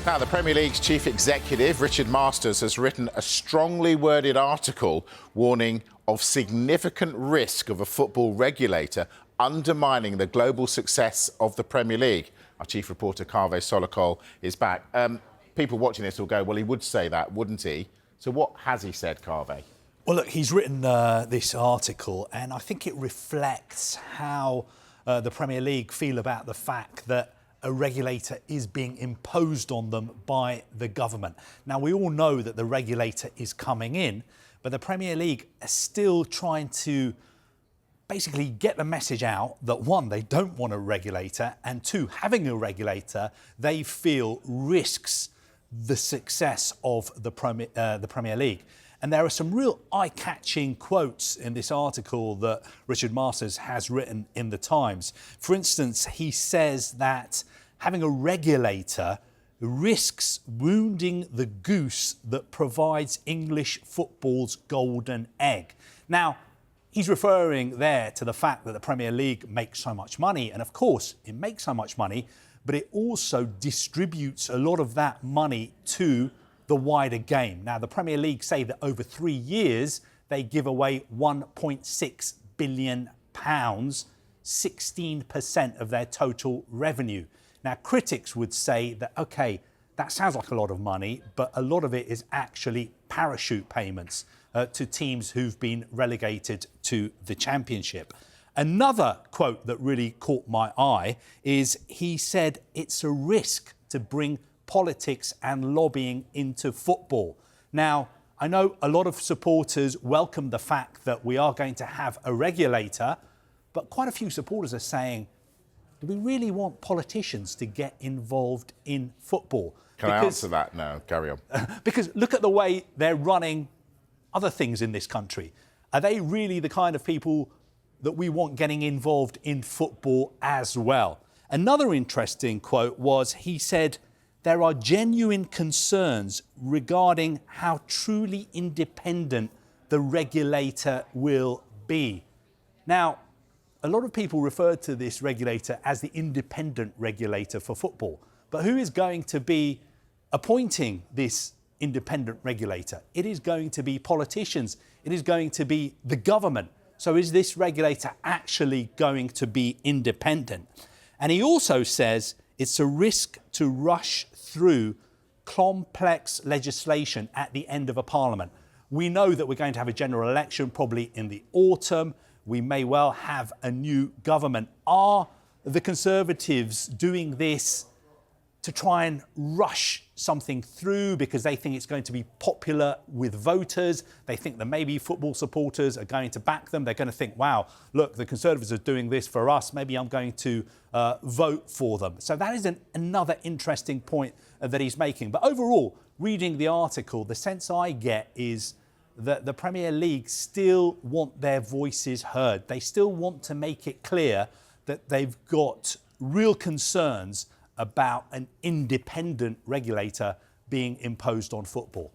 Now, the Premier League's chief executive, Richard Masters, has written a strongly worded article warning of significant risk of a football regulator undermining the global success of the Premier League. Our chief reporter, Kaveh Solhekol, is back. People watching this will go, well, he would say that, wouldn't he? So what has he said, Kaveh? Well, look, he's written this article, and I think it reflects how the Premier League feel about the fact that a regulator is being imposed on them by the government. Now, we all know that the regulator is coming in, but the Premier League are still trying to basically get the message out that, one, they don't want a regulator, and two, having a regulator, they feel risks the success of the Premier League. And there are some real eye-catching quotes in this article that Richard Masters has written in The Times. For instance, he says that having a regulator risks wounding the goose that provides English football's golden egg. Now, he's referring there to the fact that the Premier League makes so much money. And of course, it makes so much money, but it also distributes a lot of that money to the wider game. Now, the Premier League say that over 3 years, they give away £1.6 billion, 16% of their total revenue. Now, critics would say that, OK, that sounds like a lot of money, but a lot of it is actually parachute payments to teams who've been relegated to the Championship. Another quote that really caught my eye is he said it's a risk to bring politics and lobbying into football. Now, I know a lot of supporters welcome the fact that we are going to have a regulator, but quite a few supporters are saying, do we really want politicians to get involved in football? Can I answer that now? Carry on. Because look at the way they're running other things in this country. Are they really the kind of people that we want getting involved in football as well? Another interesting quote was he said, there are genuine concerns regarding how truly independent the regulator will be. Now, a lot of people refer to this regulator as the independent regulator for football. But who is going to be appointing this independent regulator? It is going to be politicians. It is going to be the government. So is this regulator actually going to be independent? And he also says it's a risk to rush through complex legislation at the end of a parliament. We know that we're going to have a general election probably in the autumn. We may well have a new government. Are the Conservatives doing this to try and rush something through because they think it's going to be popular with voters? They think that maybe football supporters are going to back them. They're going to think, wow, look, the Conservatives are doing this for us. Maybe I'm going to vote for them. So that is another interesting point that he's making. But overall, reading the article, the sense I get is that the Premier League still want their voices heard. They still want to make it clear that they've got real concerns about an independent regulator being imposed on football.